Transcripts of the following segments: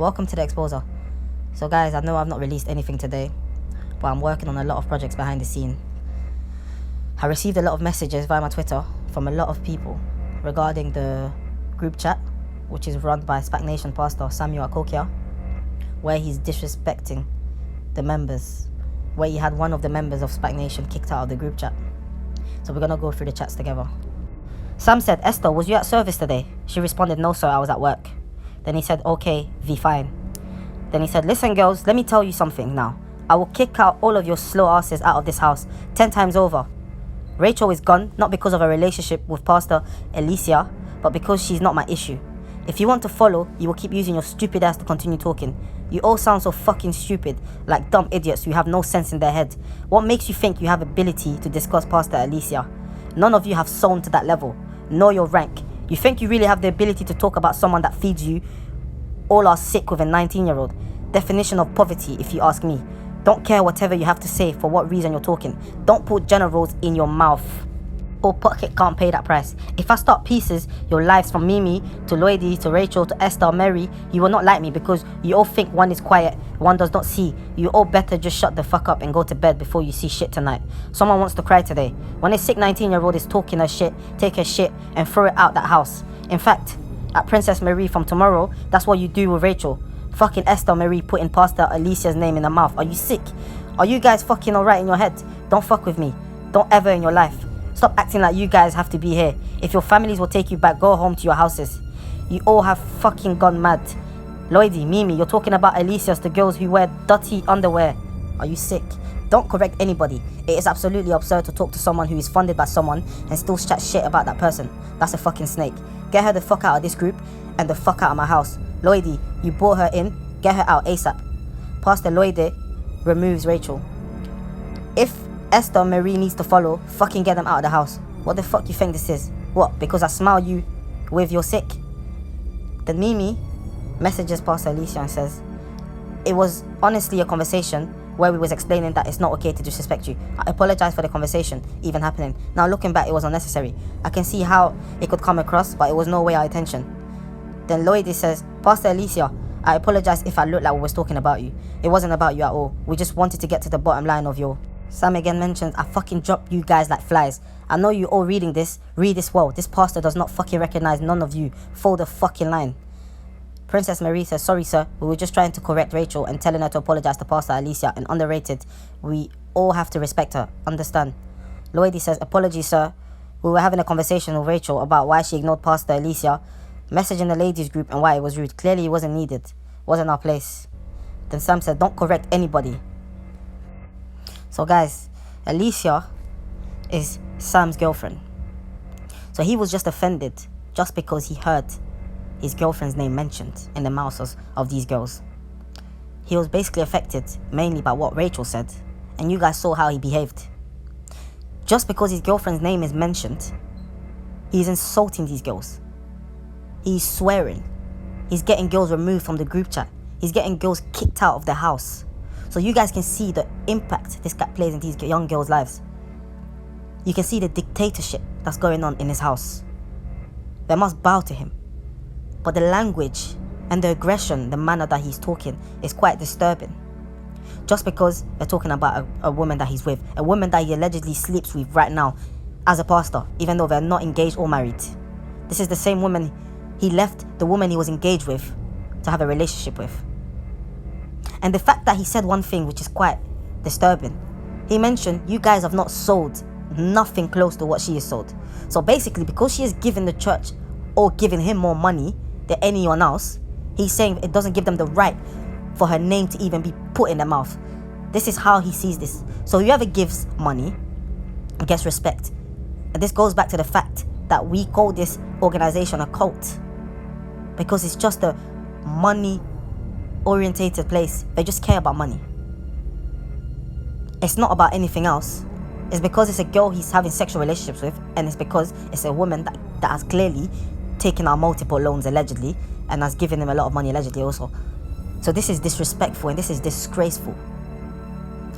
welcome to the Exposer. So guys, I know I've not released anything today, but I'm working on a lot of projects behind the scene. I received a lot of messages via my Twitter from a lot of people regarding the group chat, which is run by Spac Nation pastor Samuel Akokia, where he's disrespecting the members, where he had one of the members of Spac Nation kicked out of the group chat. So we're gonna go through the chats together. Sam said, "Esther, was you at service today?" She responded, "No sir, I was at work." Then he said, "Okay, fine." Then he said, "Listen girls, let me tell you something now. I will kick out all of your slow asses out of this house 10 times over. Rachel is gone, not because of a relationship with Pastor Alicia, but because she's not my issue. If you want to follow, you will keep using your stupid ass to continue talking. You all sound so fucking stupid, like dumb idiots who have no sense in their head. What makes you think you have ability to discuss Pastor Alicia? None of you have sown to that level. Know your rank. You think you really have the ability to talk about someone that feeds you? All are sick with a 19-year-old. Definition of poverty, if you ask me. Don't care whatever you have to say for what reason you're talking. Don't put generals in your mouth. Or pocket can't pay that price. If I start pieces, your lives from Mimi to Lloydie to Rachel to Esther, Mary, you will not like me because you all think one is quiet, one does not see. You all better just shut the fuck up and go to bed before you see shit tonight. Someone wants to cry today. When a sick 19-year-old is talking her shit, take her shit and throw it out that house. In fact, at Princess Marie from tomorrow, that's what you do with Rachel. Fucking Esther Marie putting Pastor Alicia's name in her mouth. Are you sick? Are you guys fucking alright in your head? Don't fuck with me. Don't ever in your life. Stop acting like you guys have to be here. If your families will take you back, go home to your houses. You all have fucking gone mad. Lloydie, Mimi, you're talking about Alicia's the girls who wear dirty underwear. Are you sick? Don't correct anybody. It is absolutely absurd to talk to someone who is funded by someone and still chat shit about that person. That's a fucking snake. Get her the fuck out of this group and the fuck out of my house. Lloydie, you brought her in. Get her out ASAP. Pastor Lloydie removes Rachel. If Esther Marie needs to follow, fucking get them out of the house. What the fuck you think this is? What, because I smile you with your sick? Then Mimi messages Pastor Alicia and says, "It was honestly a conversation where we was explaining that it's not okay to disrespect you. I apologize for the conversation even happening. Now looking back, it was unnecessary. I can see how it could come across, but it was no way our intention." Then Lloydie says, "Pastor Alicia, I apologize if I looked like we was talking about you. It wasn't about you at all. We just wanted to get to the bottom line of your..." Sam again mentions, "I fucking drop you guys like flies. I know you all reading this. Read this well. This pastor does not fucking recognize none of you. Fold the fucking line." Princess Marie says, "Sorry sir, we were just trying to correct Rachel and telling her to apologize to Pastor Alicia and underrated. We all have to respect her. Understand?" Lloydie says, "Apologies sir. We were having a conversation with Rachel about why she ignored Pastor Alicia, messaging the ladies group and why it was rude. Clearly it wasn't needed. Wasn't our place." Then Sam said, "Don't correct anybody." So guys, Alicia is Sam's girlfriend. So he was just offended just because he heard his girlfriend's name mentioned in the mouths of these girls. He was basically affected mainly by what Rachel said, and you guys saw how he behaved. Just because his girlfriend's name is mentioned, he's insulting these girls. He's swearing. He's getting girls removed from the group chat. He's getting girls kicked out of the house. So you guys can see the impact this guy plays in these young girls' lives. You can see the dictatorship that's going on in his house. They must bow to him. But the language and the aggression, the manner that he's talking is quite disturbing. Just because they're talking about a woman that he's with, a woman that he allegedly sleeps with right now as a pastor, even though they're not engaged or married. This is the same woman he left the woman he was engaged with to have a relationship with. And the fact that he said one thing which is quite disturbing. He mentioned, "You guys have not sold nothing close to what she has sold." So basically, because she has given the church or given him more money than anyone else, he's saying it doesn't give them the right for her name to even be put in their mouth. This is how he sees this. So whoever gives money gets respect. And this goes back to the fact that we call this organization a cult, because it's just a money orientated place. They just care about money. It's not about anything else. It's because it's a girl he's having sexual relationships with, and it's because it's a woman that has clearly taken out multiple loans allegedly and has given him a lot of money allegedly also. So this is disrespectful and this is disgraceful.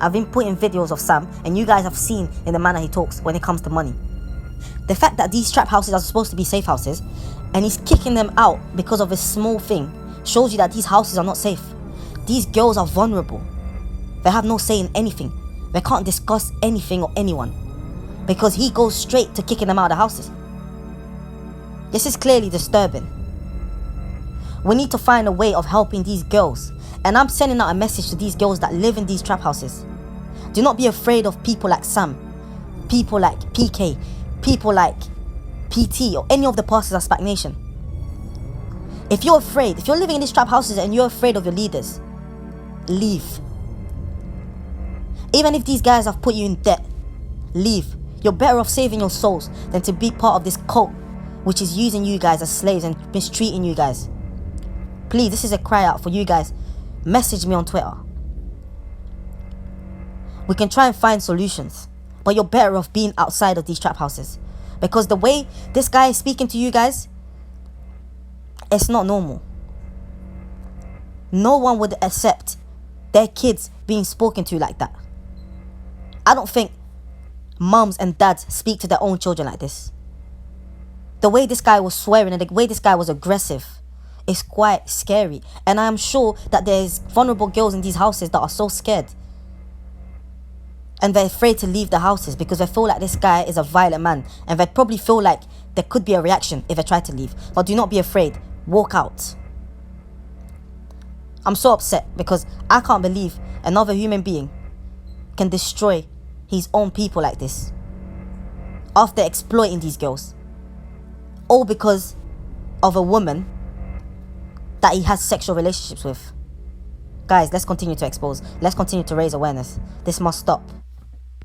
I've been putting videos of Sam and you guys have seen in the manner he talks when it comes to money. The fact that these trap houses are supposed to be safe houses and he's kicking them out because of a small thing, shows you that these houses are not safe. These girls are vulnerable. They have no say in anything. They can't discuss anything or anyone because he goes straight to kicking them out of the houses. This is clearly disturbing. We need to find a way of helping these girls, and I'm sending out a message to these girls that live in these trap houses. Do not be afraid of people like Sam, people like PK, people like PT, or any of the pastors of Spac Nation. If you're afraid, if you're living in these trap houses and you're afraid of your leaders, leave. Even if these guys have put you in debt, leave. You're better off saving your souls than to be part of this cult which is using you guys as slaves and mistreating you guys. Please, this is a cry out for you guys. Message me on Twitter. We can try and find solutions, but you're better off being outside of these trap houses, because the way this guy is speaking to you guys, it's not normal. No one would accept their kids being spoken to like that. I don't think mums and dads speak to their own children like this. The way this guy was swearing and the way this guy was aggressive is quite scary. And I'm sure that there's vulnerable girls in these houses that are so scared. And they're afraid to leave the houses because they feel like this guy is a violent man. And they probably feel like there could be a reaction if they try to leave. But do not be afraid. Walk out. I'm so upset because I can't believe another human being can destroy his own people like this after exploiting these girls, all because of a woman that he has sexual relationships with. Guys, let's continue to expose. Let's continue to raise awareness. This must stop.